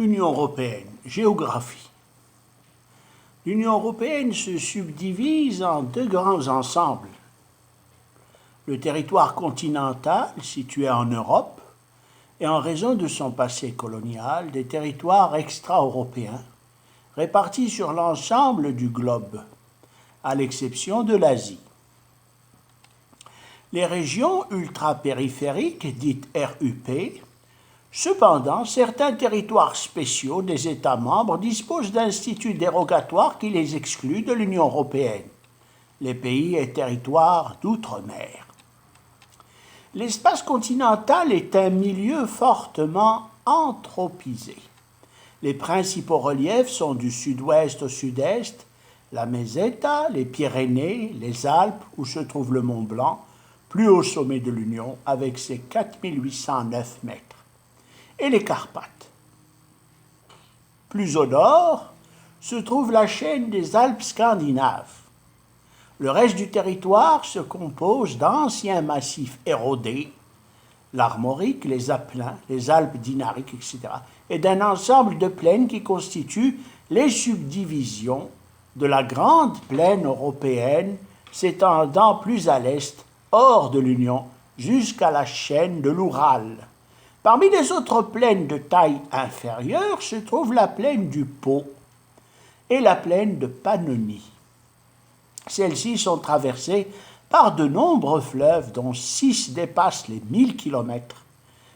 Union européenne, géographie. L'Union européenne se subdivise en deux grands ensembles. Le territoire continental, situé en Europe, et en raison de son passé colonial, des territoires extra-européens, répartis sur l'ensemble du globe, à l'exception de l'Asie. Les régions ultrapériphériques, dites RUP, cependant, certains territoires spéciaux des États membres disposent d'instituts dérogatoires qui les excluent de l'Union européenne, les pays et territoires d'outre-mer. L'espace continental est un milieu fortement anthropisé. Les principaux reliefs sont du sud-ouest au sud-est, la Meseta, les Pyrénées, les Alpes, où se trouve le Mont Blanc, plus haut sommet de l'Union, avec ses 4809 mètres, et les Carpates. Plus au nord se trouve la chaîne des Alpes scandinaves. Le reste du territoire se compose d'anciens massifs érodés, l'Armorique, les Apennins, les Alpes dinariques, etc., et d'un ensemble de plaines qui constituent les subdivisions de la grande plaine européenne s'étendant plus à l'est, hors de l'Union, jusqu'à la chaîne de l'Oural. Parmi les autres plaines de taille inférieure se trouve la plaine du Pô et la plaine de Pannonie. Celles-ci sont traversées par de nombreux fleuves, dont 6 dépassent les 1000 km,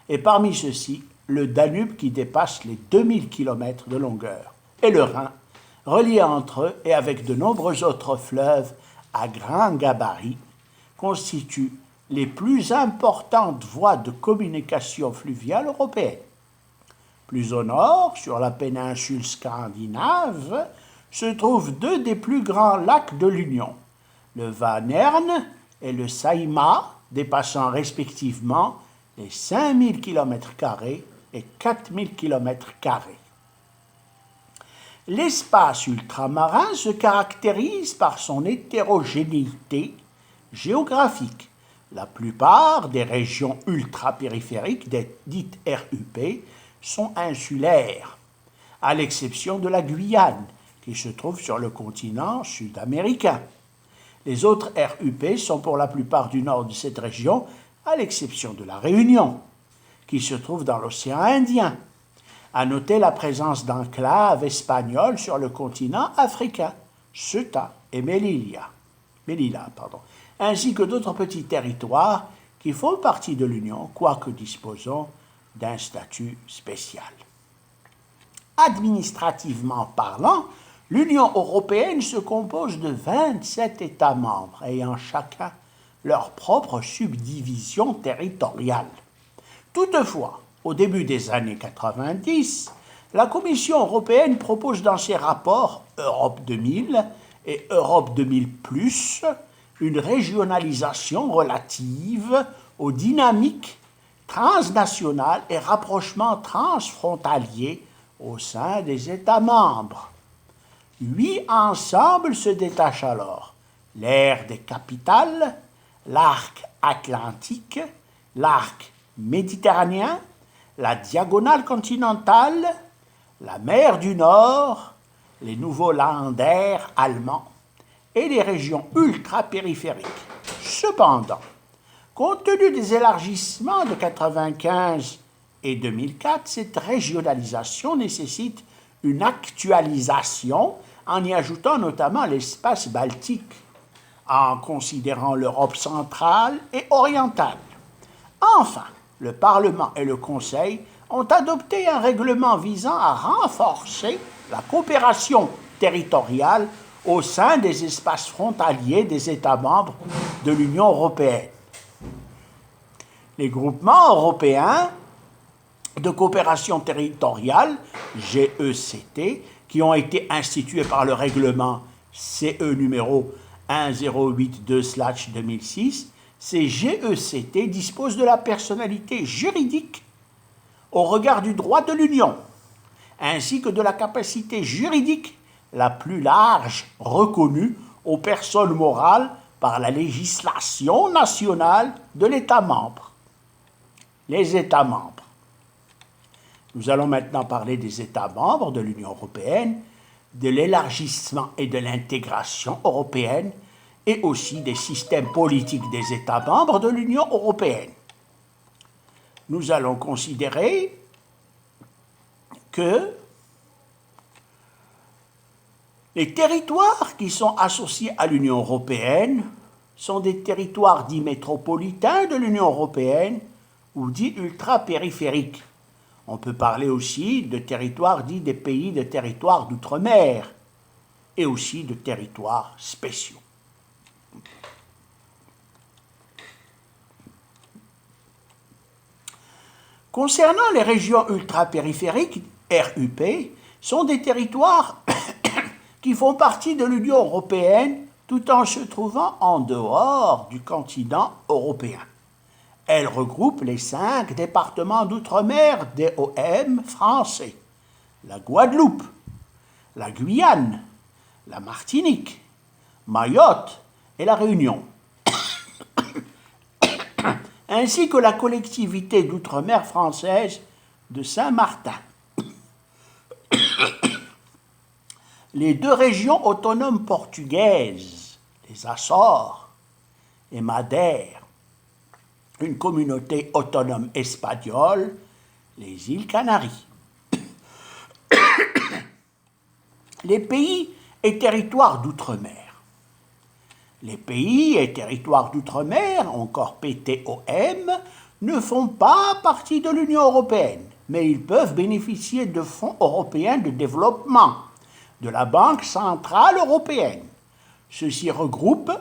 et parmi ceux-ci, le Danube qui dépasse les 2000 km de longueur, et le Rhin, relié entre eux et avec de nombreux autres fleuves à grand gabarit, constituent les plus importantes voies de communication fluviale européennes. Plus au nord, sur la péninsule scandinave, se trouvent deux des plus grands lacs de l'Union, le Vänern et le Saimaa, dépassant respectivement les 5000 km² et 4000 km². L'espace ultramarin se caractérise par son hétérogénéité géographique. La plupart des régions ultrapériphériques, dites RUP, sont insulaires, à l'exception de la Guyane, qui se trouve sur le continent sud-américain. Les autres RUP sont pour la plupart du nord de cette région, à l'exception de la Réunion, qui se trouve dans l'océan Indien. À noter la présence d'enclaves espagnoles sur le continent africain, Ceuta et Melilla, ainsi que d'autres petits territoires qui font partie de l'Union, quoique disposant d'un statut spécial. Administrativement parlant, l'Union européenne se compose de 27 États membres, ayant chacun leur propre subdivision territoriale. Toutefois, au début des années 90, la Commission européenne propose dans ses rapports Europe 2000 et Europe 2000+, une régionalisation relative aux dynamiques transnationales et rapprochements transfrontaliers au sein des États membres. 8 ensembles se détachent alors: l'ère des capitales, l'arc atlantique, l'arc méditerranéen, la diagonale continentale, la mer du Nord, les nouveaux Länder allemands et les régions ultra-périphériques. Cependant, compte tenu des élargissements de 1995 et 2004, cette régionalisation nécessite une actualisation en y ajoutant notamment l'espace baltique, en considérant l'Europe centrale et orientale. Enfin, le Parlement et le Conseil ont adopté un règlement visant à renforcer la coopération territoriale au sein des espaces frontaliers des États membres de l'Union européenne. Les groupements européens de coopération territoriale, GECT, qui ont été institués par le règlement CE numéro 1082/2006, ces GECT disposent de la personnalité juridique au regard du droit de l'Union, ainsi que de la capacité juridique la plus large reconnue aux personnes morales par la législation nationale de l'État membre. Les États membres. Nous allons maintenant parler des États membres de l'Union européenne, de l'élargissement et de l'intégration européenne, et aussi des systèmes politiques des États membres de l'Union européenne. Nous allons considérer que les territoires qui sont associés à l'Union européenne sont des territoires dits métropolitains de l'Union européenne ou dits ultra-périphériques. On peut parler aussi de territoires dits des pays de territoires d'outre-mer et aussi de territoires spéciaux. Concernant les régions ultra-périphériques, RUP, sont des territoires qui font partie de l'Union européenne tout en se trouvant en dehors du continent européen. Elles regroupent les 5 départements d'outre-mer DOM français, la Guadeloupe, la Guyane, la Martinique, Mayotte et la Réunion, ainsi que la collectivité d'outre-mer française de Saint-Martin. Les 2 régions autonomes portugaises, les Açores et Madère, une communauté autonome espagnole, les îles Canaries. Les pays et territoires d'outre-mer. Les pays et territoires d'outre-mer, encore PTOM, ne font pas partie de l'Union européenne, mais ils peuvent bénéficier de fonds européens de développement, de la Banque centrale européenne. Ceci regroupe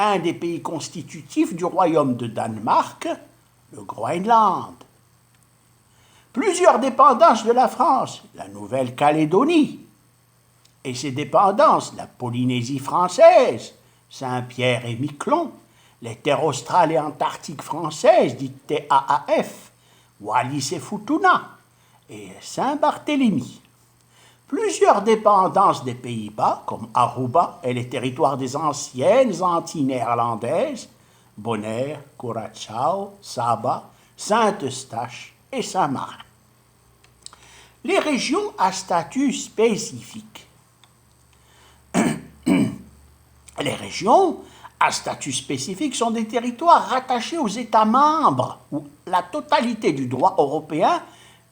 un des pays constitutifs du Royaume de Danemark, le Groenland. Plusieurs dépendances de la France, la Nouvelle-Calédonie, et ses dépendances, la Polynésie française, Saint-Pierre et Miquelon, les terres australes et antarctiques françaises, dites TAAF, Wallis et Futuna, et Saint-Barthélemy. Plusieurs dépendances des Pays-Bas, comme Aruba et les territoires des anciennes Antilles néerlandaises, Bonaire, Curaçao, Saba, Saint-Eustache et Saint-Marin. Les régions à statut spécifique. Les régions à statut spécifique sont des territoires rattachés aux États membres où la totalité du droit européen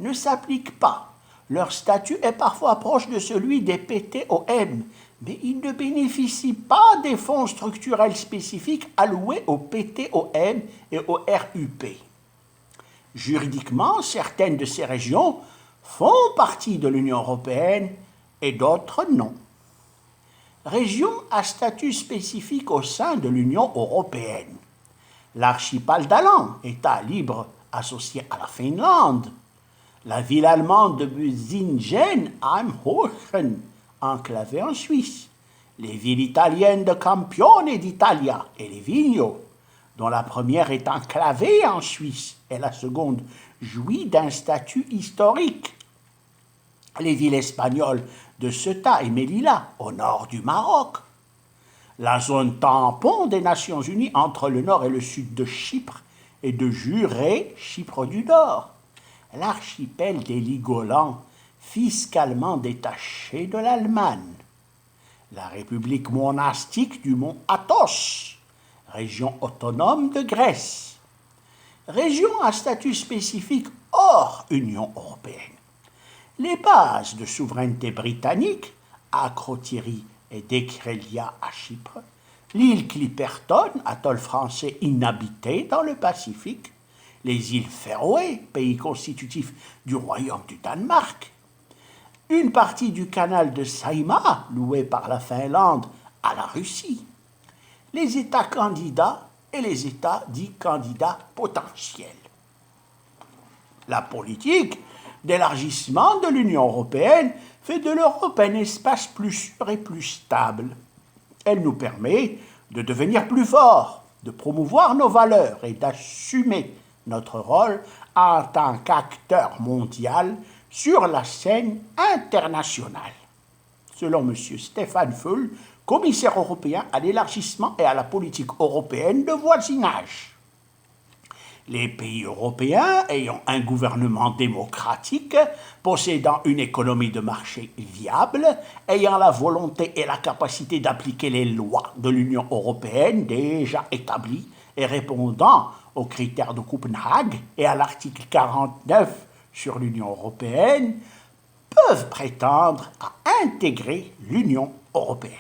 ne s'applique pas. Leur statut est parfois proche de celui des PTOM, mais ils ne bénéficient pas des fonds structurels spécifiques alloués aux PTOM et aux RUP. Juridiquement, certaines de ces régions font partie de l'Union européenne et d'autres non. Régions à statut spécifique au sein de l'Union européenne. L'archipel d'Åland, État libre associé à la Finlande. La ville allemande de Bösingen am Hochen, enclavée en Suisse. Les villes italiennes de Campione d'Italia et les Vigno, dont la première est enclavée en Suisse et la seconde jouit d'un statut historique. Les villes espagnoles de Ceuta et Melilla, au nord du Maroc. La zone tampon des Nations Unies entre le nord et le sud de Chypre et de Jurée, Chypre du Nord. L'archipel des Ligolans, fiscalement détaché de l'Allemagne. La République monastique du mont Athos, région autonome de Grèce. Région à statut spécifique hors Union européenne. Les bases de souveraineté britannique, Akrotiri et Dekrelia à Chypre, l'île Clipperton, atoll français inhabité dans le Pacifique, les îles Féroé, pays constitutif du Royaume du Danemark, une partie du canal de Saimaa, loué par la Finlande à la Russie, les États candidats et les États dits candidats potentiels. La politique d'élargissement de l'Union européenne fait de l'Europe un espace plus sûr et plus stable. Elle nous permet de devenir plus forts, de promouvoir nos valeurs et d'assumer notre rôle en tant qu'acteur mondial sur la scène internationale. Selon M. Stéphane Füle, commissaire européen à l'élargissement et à la politique européenne de voisinage. Les pays européens ayant un gouvernement démocratique, possédant une économie de marché viable, ayant la volonté et la capacité d'appliquer les lois de l'Union européenne déjà établies et répondant aux critères de Copenhague et à l'article 49 sur l'Union européenne, peuvent prétendre à intégrer l'Union européenne.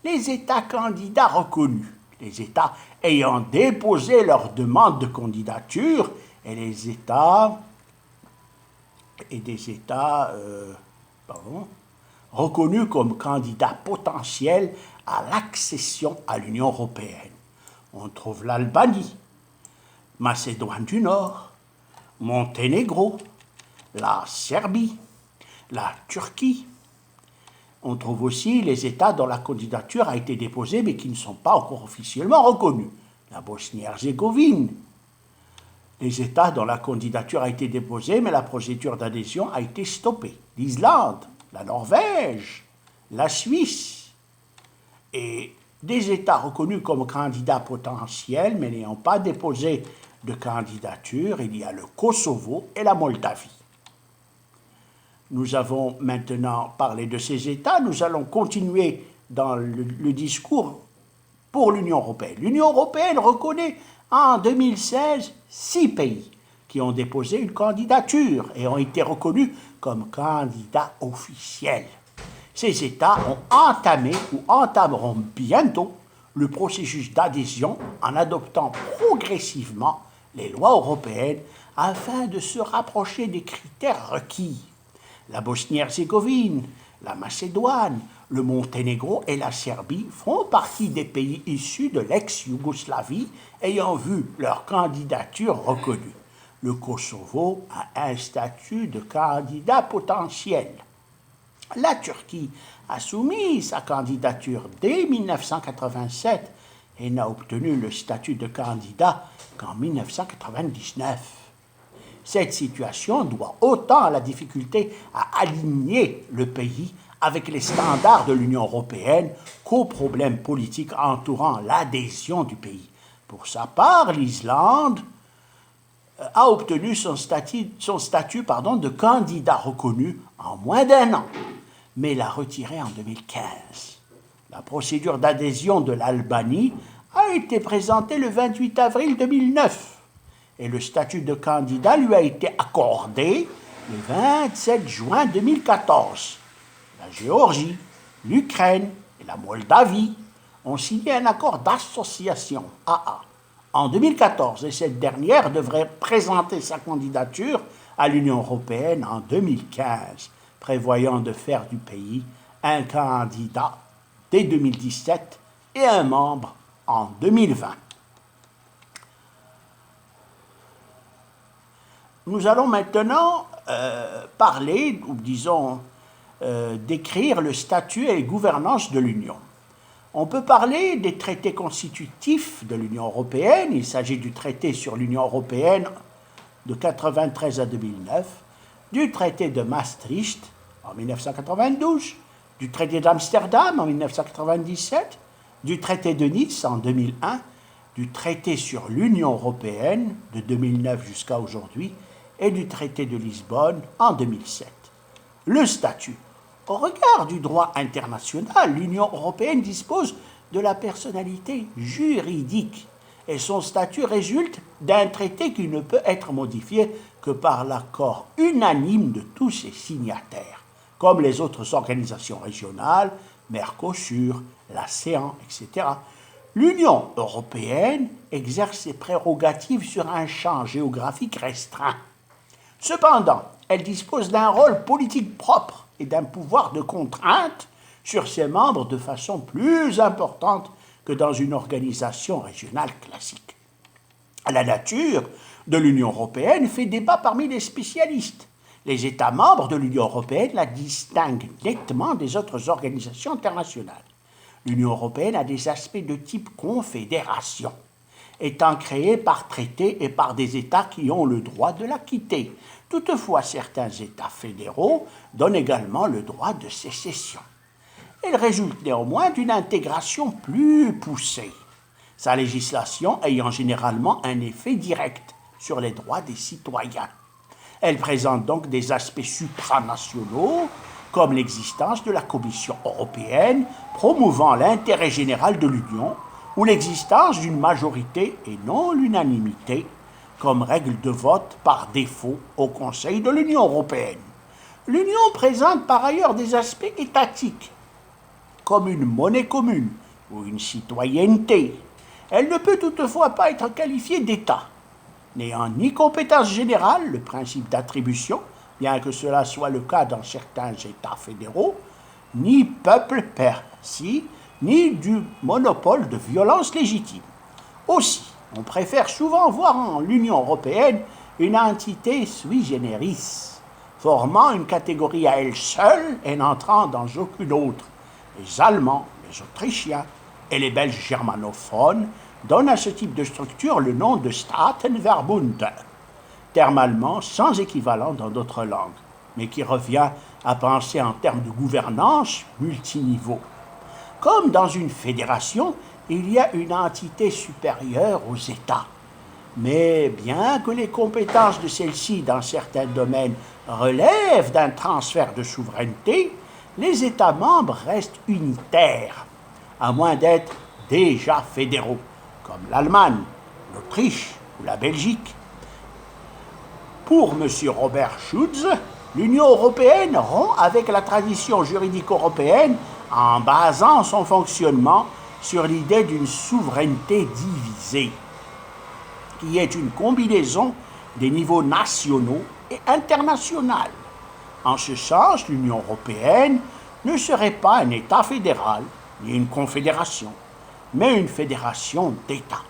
Les États candidats reconnus, les États ayant déposé leur demande de candidature et des États reconnus comme candidats potentiels à l'accession à l'Union européenne. On trouve l'Albanie, Macédoine du Nord, Monténégro, la Serbie, la Turquie. On trouve aussi les États dont la candidature a été déposée mais qui ne sont pas encore officiellement reconnus. La Bosnie-Herzégovine. Les États dont la candidature a été déposée mais la procédure d'adhésion a été stoppée. L'Islande, la Norvège, la Suisse. Et des États reconnus comme candidats potentiels mais n'ayant pas déposé de candidature, il y a le Kosovo et la Moldavie. Nous avons maintenant parlé de ces États, nous allons continuer dans le discours pour l'Union européenne. L'Union européenne reconnaît en 2016 6 pays qui ont déposé une candidature et ont été reconnus comme candidats officiels. Ces États ont entamé ou entameront bientôt le processus d'adhésion en adoptant progressivement les lois européennes afin de se rapprocher des critères requis. La Bosnie-Herzégovine, la Macédoine, le Monténégro et la Serbie font partie des pays issus de l'ex-Yougoslavie ayant vu leur candidature reconnue. Le Kosovo a un statut de candidat potentiel. La Turquie a soumis sa candidature dès 1987 et n'a obtenu le statut de candidat qu'en 1999. Cette situation doit autant à la difficulté à aligner le pays avec les standards de l'Union européenne qu'aux problèmes politiques entourant l'adhésion du pays. Pour sa part, l'Islande a obtenu son statut de candidat reconnu en moins d'1 an, mais l'a retiré en 2015. La procédure d'adhésion de l'Albanie a été présentée le 28 avril 2009 et le statut de candidat lui a été accordé le 27 juin 2014. La Géorgie, l'Ukraine et la Moldavie ont signé un accord d'association AA en 2014 et cette dernière devrait présenter sa candidature à l'Union européenne en 2015, prévoyant de faire du pays un candidat dès 2017 et un membre en 2020. Nous allons maintenant parler, ou disons, décrire le statut et les gouvernances de l'Union. On peut parler des traités constitutifs de l'Union européenne. Il s'agit du traité sur l'Union européenne de 1993 à 2009, du traité de Maastricht en 1992, du traité d'Amsterdam en 1997, du traité de Nice en 2001, du traité sur l'Union européenne de 2009 jusqu'à aujourd'hui et du traité de Lisbonne en 2007. Le statut. Au regard du droit international, l'Union européenne dispose de la personnalité juridique et son statut résulte d'un traité qui ne peut être modifié que par l'accord unanime de tous ses signataires, comme les autres organisations régionales, Mercosur, l'ASEAN, etc. L'Union européenne exerce ses prérogatives sur un champ géographique restreint. Cependant, elle dispose d'un rôle politique propre et d'un pouvoir de contrainte sur ses membres de façon plus importante que dans une organisation régionale classique. La nature de l'Union européenne fait débat parmi les spécialistes. Les États membres de l'Union européenne la distinguent nettement des autres organisations internationales. L'Union européenne a des aspects de type confédération, étant créée par traité et par des États qui ont le droit de la quitter. Toutefois, certains États fédéraux donnent également le droit de sécession. Elle résulte néanmoins d'une intégration plus poussée. sa législation ayant généralement un effet direct sur les droits des citoyens. Elle présente donc des aspects supranationaux, comme l'existence de la Commission européenne promouvant l'intérêt général de l'Union, ou l'existence d'une majorité et non l'unanimité, comme règle de vote par défaut au Conseil de l'Union européenne. L'Union présente par ailleurs des aspects étatiques, comme une monnaie commune ou une citoyenneté. Elle ne peut toutefois pas être qualifiée d'État, n'ayant ni compétence générale, le principe d'attribution, bien que cela soit le cas dans certains États fédéraux, ni peuple perçu, ni du monopole de violence légitime. Aussi, on préfère souvent voir en l'Union européenne une entité sui generis, formant une catégorie à elle seule et n'entrant dans aucune autre. Les Allemands, les Autrichiens et les Belges germanophones donnent à ce type de structure le nom de Staatenverbund, terme allemand sans équivalent dans d'autres langues, mais qui revient à penser en termes de gouvernance multiniveau. Comme dans une fédération, il y a une entité supérieure aux États. Mais bien que les compétences de celle-ci dans certains domaines relèvent d'un transfert de souveraineté, les États membres restent unitaires, à moins d'être déjà fédéraux, comme l'Allemagne, l'Autriche ou la Belgique. Pour M. Robert Schutz, l'Union européenne rompt avec la tradition juridique européenne en basant son fonctionnement sur l'idée d'une souveraineté divisée, qui est une combinaison des niveaux nationaux et internationaux. En ce sens, l'Union européenne ne serait pas un État fédéral ni une confédération, mais une fédération d'États.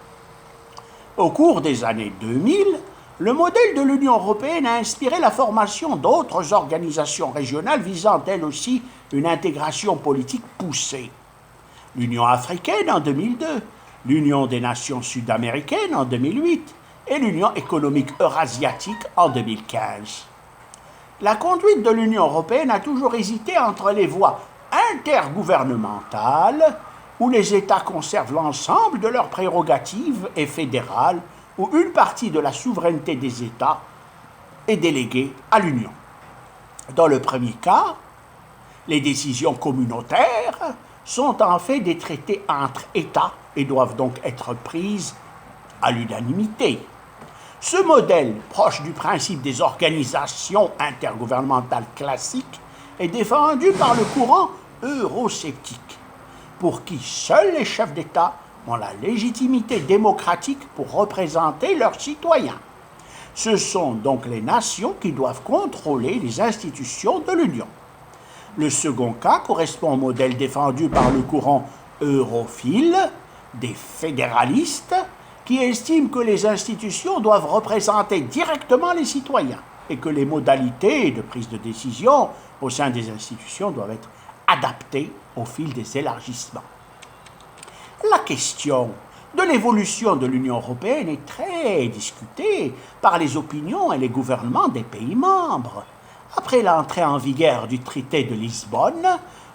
Au cours des années 2000, le modèle de l'Union européenne a inspiré la formation d'autres organisations régionales visant elles aussi une intégration politique poussée. L'Union africaine en 2002, l'Union des nations sud-américaines en 2008 et l'Union économique eurasiatique en 2015. La conduite de l'Union européenne a toujours hésité entre les voies intergouvernementales, où les États conservent l'ensemble de leurs prérogatives, et fédérales, où une partie de la souveraineté des États est déléguée à l'Union. Dans le premier cas, les décisions communautaires sont en fait des traités entre États et doivent donc être prises à l'unanimité. Ce modèle, proche du principe des organisations intergouvernementales classiques, est défendu par le courant eurosceptique, pour qui seuls les chefs d'État ont la légitimité démocratique pour représenter leurs citoyens. Ce sont donc les nations qui doivent contrôler les institutions de l'Union. Le second cas correspond au modèle défendu par le courant europhile des fédéralistes qui estiment que les institutions doivent représenter directement les citoyens et que les modalités de prise de décision au sein des institutions doivent être adaptées au fil des élargissements. La question de l'évolution de l'Union européenne est très discutée par les opinions et les gouvernements des pays membres. Après l'entrée en vigueur du traité de Lisbonne,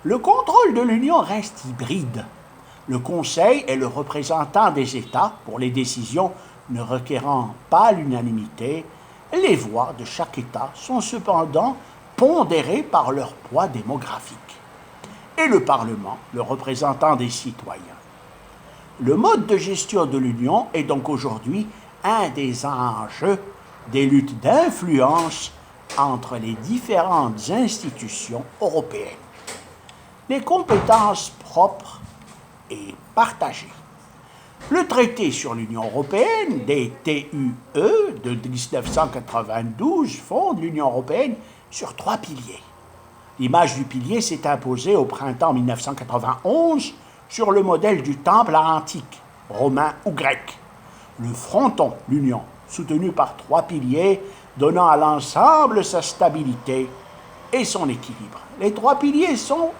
le contrôle de l'Union reste hybride. Le Conseil est le représentant des États pour les décisions ne requérant pas l'unanimité. Les voix de chaque État sont cependant pondérées par leur poids démographique. Et le Parlement, le représentant des citoyens. Le mode de gestion de l'Union est donc aujourd'hui un des enjeux des luttes d'influence entre les différentes institutions européennes. Les compétences propres et partagées. Le traité sur l'Union européenne, des TUE, de 1992, fonde l'Union européenne sur 3 piliers. L'image du pilier s'est imposée au printemps 1991 sur le modèle du temple antique, romain ou grec. Le fronton, l'Union, soutenu par 3 piliers, donnant à l'ensemble sa stabilité et son équilibre. Les 3 piliers sont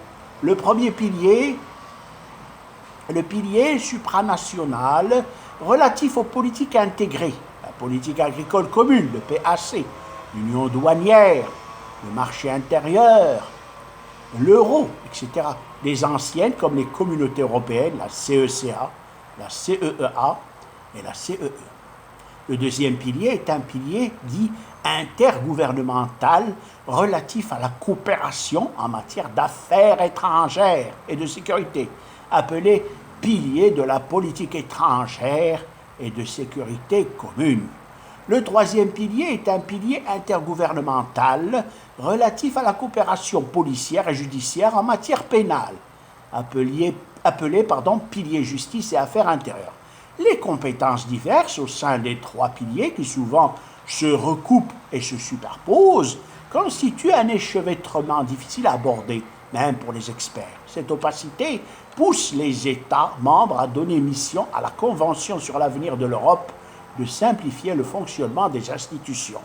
le premier pilier, le pilier supranational relatif aux politiques intégrées, la politique agricole commune, le PAC, l'union douanière, le marché intérieur, l'euro, etc. Les anciennes, comme les communautés européennes, la CECA, la CEEA et la CEE. Le deuxième pilier est un pilier dit intergouvernemental relatif à la coopération en matière d'affaires étrangères et de sécurité, appelé pilier de la politique étrangère et de sécurité commune. Le troisième pilier est un pilier intergouvernemental relatif à la coopération policière et judiciaire en matière pénale, appelé pilier justice et affaires intérieures. Les compétences diverses au sein des trois piliers, qui souvent se recoupent et se superposent, constituent un échevêtrement difficile à aborder, même pour les experts. Cette opacité pousse les États membres à donner mission à la Convention sur l'avenir de l'Europe de simplifier le fonctionnement des institutions.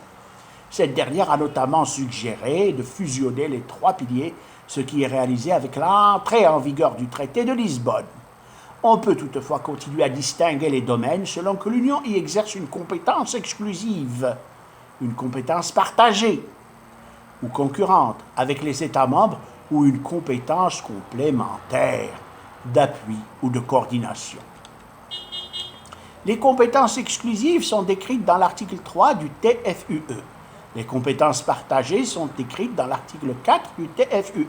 Cette dernière a notamment suggéré de fusionner les trois piliers, ce qui est réalisé avec l'entrée en vigueur du traité de Lisbonne. On peut toutefois continuer à distinguer les domaines selon que l'Union y exerce une compétence exclusive, une compétence partagée ou concurrente avec les États membres ou une compétence complémentaire d'appui ou de coordination. Les compétences exclusives sont décrites dans l'article 3 du TFUE. Les compétences partagées sont décrites dans l'article 4 du TFUE.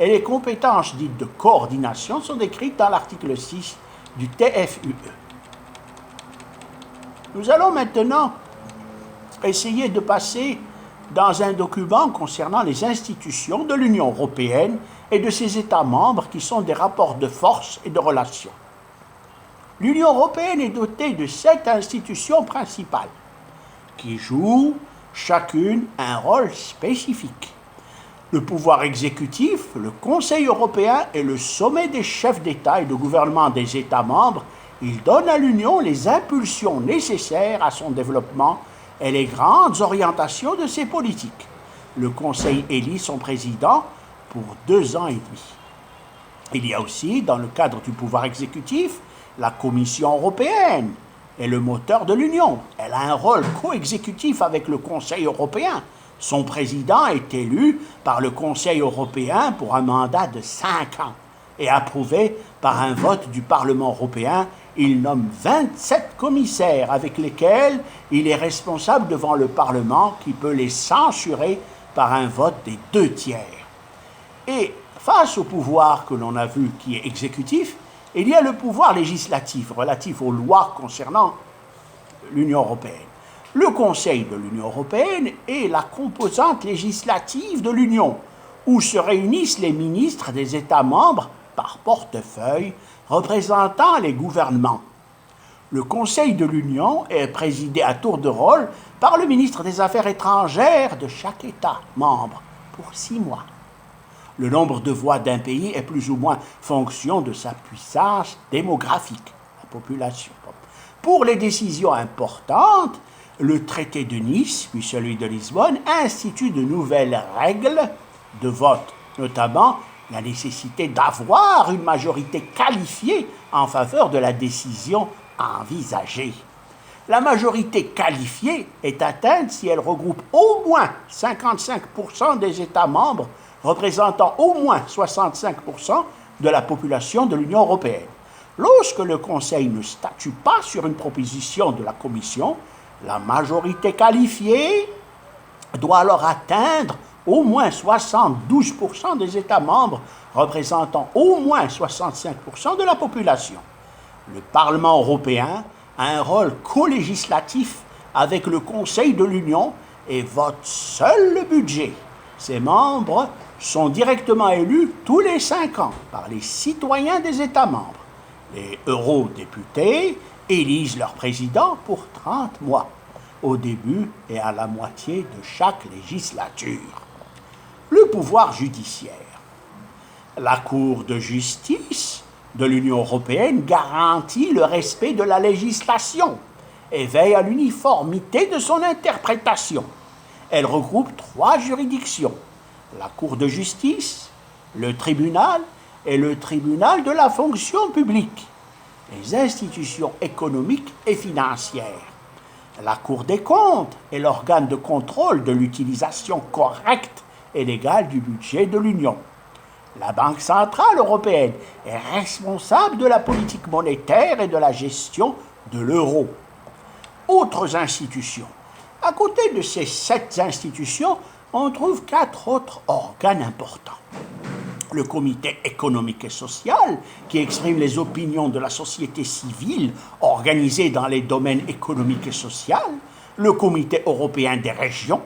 Et les compétences dites de coordination sont décrites dans l'article 6 du TFUE. Nous allons maintenant essayer de passer dans un document concernant les institutions de l'Union européenne et de ses États membres qui sont des rapports de force et de relations. L'Union européenne est dotée de 7 institutions principales qui jouent chacune un rôle spécifique. Le pouvoir exécutif, le Conseil européen est le sommet des chefs d'État et de gouvernement des États membres. Il donne à l'Union les impulsions nécessaires à son développement et les grandes orientations de ses politiques. Le Conseil élit son président pour 2 ans et demi. Il y a aussi, dans le cadre du pouvoir exécutif, la Commission européenne est le moteur de l'Union. Elle a un rôle co-exécutif avec le Conseil européen. Son président est élu par le Conseil européen pour un mandat de 5 ans et approuvé par un vote du Parlement européen. Il nomme 27 commissaires avec lesquels il est responsable devant le Parlement qui peut les censurer par un vote des 2 tiers. Et face au pouvoir que l'on a vu qui est exécutif, il y a le pouvoir législatif relatif aux lois concernant l'Union européenne. Le Conseil de l'Union européenne est la composante législative de l'Union, où se réunissent les ministres des États membres par portefeuille représentant les gouvernements. Le Conseil de l'Union est présidé à tour de rôle par le ministre des Affaires étrangères de chaque État membre pour 6 mois. Le nombre de voix d'un pays est plus ou moins fonction de sa puissance démographique, la population. Pour les décisions importantes, le traité de Nice, puis celui de Lisbonne, institue de nouvelles règles de vote, notamment la nécessité d'avoir une majorité qualifiée en faveur de la décision envisagée. La majorité qualifiée est atteinte si elle regroupe au moins 55% des États membres, représentant au moins 65% de la population de l'Union européenne. Lorsque le Conseil ne statue pas sur une proposition de la Commission, la majorité qualifiée doit alors atteindre au moins 72% des États membres, représentant au moins 65% de la population. Le Parlement européen a un rôle co-législatif avec le Conseil de l'Union et vote seul le budget. Ses membres sont directement élus tous les 5 ans par les citoyens des États membres. Les eurodéputés élisent leur président pour 30 mois, au début et à la moitié de chaque législature. Le pouvoir judiciaire. La Cour de justice de l'Union européenne garantit le respect de la législation et veille à l'uniformité de son interprétation. Elle regroupe 3 juridictions, la Cour de justice, le tribunal et le tribunal de la fonction publique, les institutions économiques et financières. La Cour des comptes est l'organe de contrôle de l'utilisation correcte et légale du budget de l'Union. La Banque centrale européenne est responsable de la politique monétaire et de la gestion de l'euro. Autres institutions. À côté de ces 7 institutions, on trouve 4 autres organes importants. Le comité économique et social, qui exprime les opinions de la société civile organisée dans les domaines économiques et sociaux. Le comité européen des régions,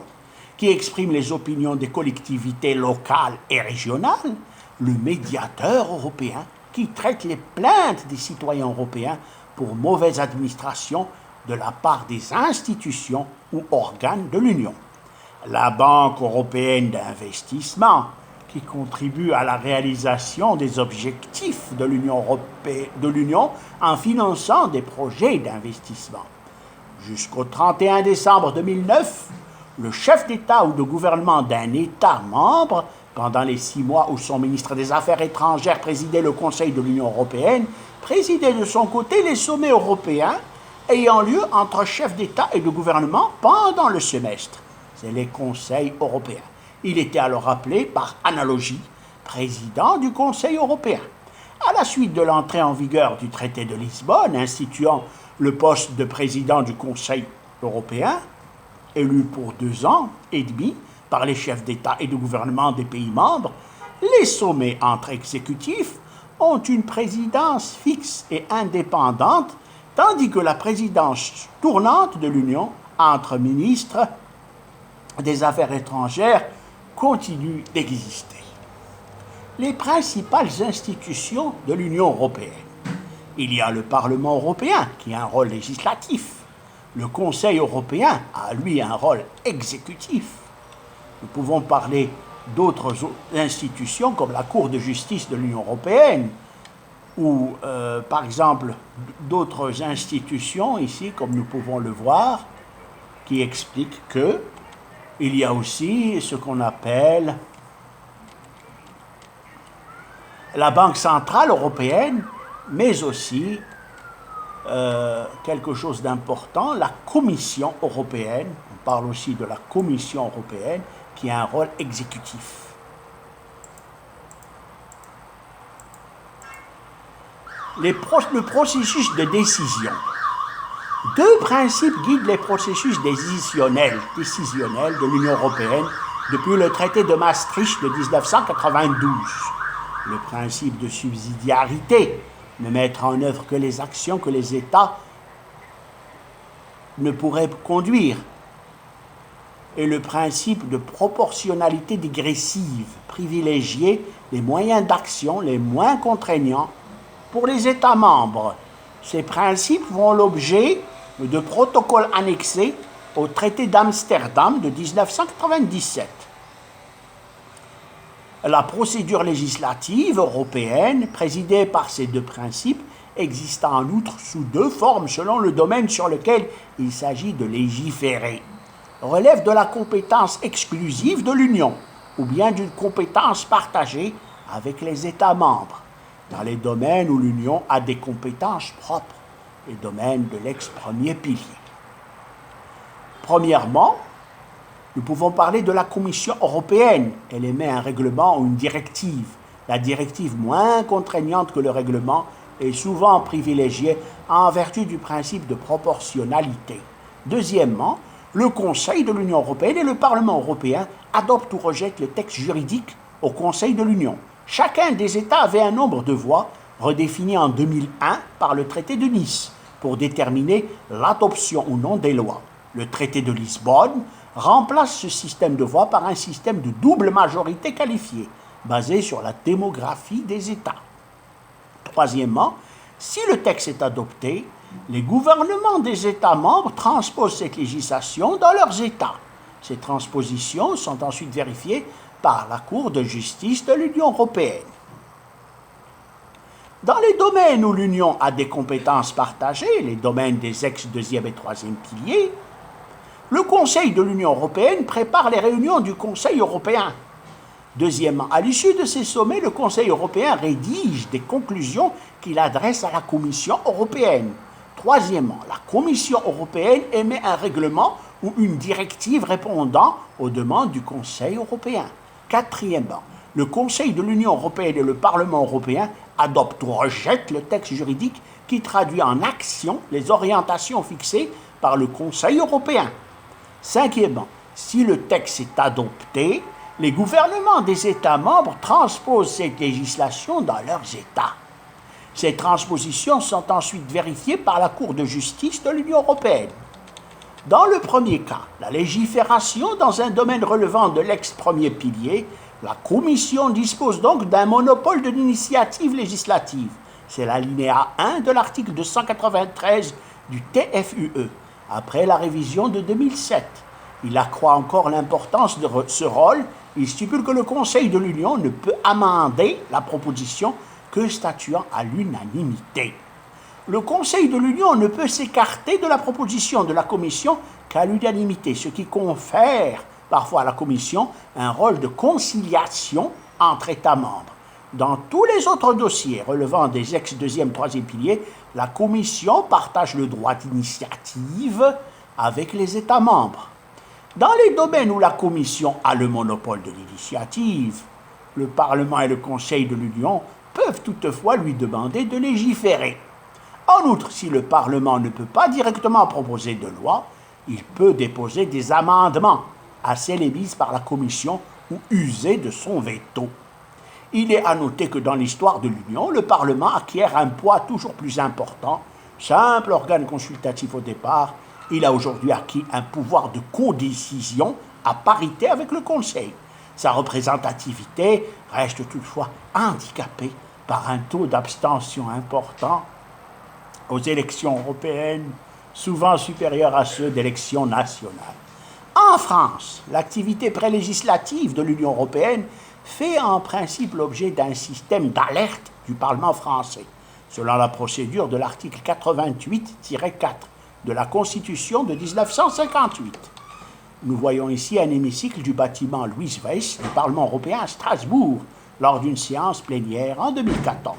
qui exprime les opinions des collectivités locales et régionales. Le médiateur européen, qui traite les plaintes des citoyens européens pour mauvaise administration de la part des institutions ou organes de l'Union. La Banque européenne d'investissement, qui contribue à la réalisation des objectifs de l'Union en finançant des projets d'investissement. Jusqu'au 31 décembre 2009, le chef d'État ou de gouvernement d'un État membre, pendant les 6 mois où son ministre des Affaires étrangères présidait le Conseil de l'Union européenne, présidait de son côté les sommets européens ayant lieu entre chefs d'État et de gouvernement pendant le semestre. C'est les conseils européens. Il était alors appelé, par analogie, président du Conseil européen. À la suite de l'entrée en vigueur du traité de Lisbonne, instituant le poste de président du Conseil européen, élu pour 2 ans et demi par les chefs d'État et de gouvernement des pays membres, les sommets entre exécutifs ont une présidence fixe et indépendante, tandis que la présidence tournante de l'Union entre ministres des Affaires étrangères continue d'exister. Les principales institutions de l'Union européenne. Il y a le Parlement européen qui a un rôle législatif. Le Conseil européen a, lui, un rôle exécutif. Nous pouvons parler d'autres institutions comme la Cour de justice de l'Union européenne ou, par exemple, d'autres institutions ici, comme nous pouvons le voir, qui expliquent qu'il y a aussi ce qu'on appelle la Banque centrale européenne, mais aussi quelque chose d'important, la Commission européenne. On parle aussi de la Commission européenne qui a un rôle exécutif. Le processus de décision. 2 principes guident les processus décisionnels de l'Union européenne depuis le traité de Maastricht de 1992. Le principe de subsidiarité, ne mettre en œuvre que les actions que les États ne pourraient conduire, et le principe de proportionnalité dégressive, privilégier les moyens d'action les moins contraignants pour les États membres. Ces principes font l'objet de protocoles annexés au traité d'Amsterdam de 1997. La procédure législative européenne, présidée par ces 2 principes, existe en outre sous 2 formes selon le domaine sur lequel il s'agit de légiférer. Relève de la compétence exclusive de l'Union ou bien d'une compétence partagée avec les États membres, dans les domaines où l'Union a des compétences propres, les domaines de l'ex-premier pilier. Premièrement, nous pouvons parler de la Commission européenne. Elle émet un règlement ou une directive. La directive, moins contraignante que le règlement, est souvent privilégiée en vertu du principe de proportionnalité. Deuxièmement, le Conseil de l'Union européenne et le Parlement européen adoptent ou rejettent les textes juridiques au Conseil de l'Union. Chacun des États avait un nombre de voix redéfini en 2001 par le traité de Nice pour déterminer l'adoption ou non des lois. Le traité de Lisbonne remplace ce système de voix par un système de double majorité qualifiée, basé sur la démographie des États. Troisièmement, si le texte est adopté, les gouvernements des États membres transposent cette législation dans leurs États. Ces transpositions sont ensuite vérifiées par la Cour de justice de l'Union européenne. Dans les domaines où l'Union a des compétences partagées, les domaines des ex-2e et 3e piliers, le Conseil de l'Union européenne prépare les réunions du Conseil européen. Deuxièmement, à l'issue de ces sommets, le Conseil européen rédige des conclusions qu'il adresse à la Commission européenne. Troisièmement, la Commission européenne émet un règlement ou une directive répondant aux demandes du Conseil européen. Quatrièmement, le Conseil de l'Union européenne et le Parlement européen adoptent ou rejettent le texte juridique qui traduit en action les orientations fixées par le Conseil européen. Cinquièmement, si le texte est adopté, les gouvernements des États membres transposent cette législation dans leurs États. Ces transpositions sont ensuite vérifiées par la Cour de justice de l'Union européenne. Dans le premier cas, la légifération dans un domaine relevant de l'ex-premier pilier, la Commission dispose donc d'un monopole de l'initiative législative. C'est l'alinéa 1 de l'article 293 du TFUE, après la révision de 2007. Il accroît encore l'importance de ce rôle. Il stipule que le Conseil de l'Union ne peut amender la proposition que statuant à l'unanimité. Le Conseil de l'Union ne peut s'écarter de la proposition de la Commission qu'à l'unanimité, ce qui confère parfois à la Commission un rôle de conciliation entre États membres. Dans tous les autres dossiers relevant des ex-deuxième, troisième piliers, la Commission partage le droit d'initiative avec les États membres. Dans les domaines où la Commission a le monopole de l'initiative, le Parlement et le Conseil de l'Union peuvent toutefois lui demander de légiférer. En outre, si le Parlement ne peut pas directement proposer de loi, il peut déposer des amendements assez émises par la Commission ou user de son veto. Il est à noter que dans l'histoire de l'Union, le Parlement acquiert un poids toujours plus important. Simple organe consultatif au départ, il a aujourd'hui acquis un pouvoir de codécision à parité avec le Conseil. Sa représentativité reste toutefois handicapée par un taux d'abstention important aux élections européennes, souvent supérieur à ceux d'élections nationales. En France, l'activité prélégislative de l'Union européenne fait en principe l'objet d'un système d'alerte du Parlement français, selon la procédure de l'article 88-4 de la Constitution de 1958. Nous voyons ici un hémicycle du bâtiment Louis Weiss du Parlement européen à Strasbourg, lors d'une séance plénière en 2014.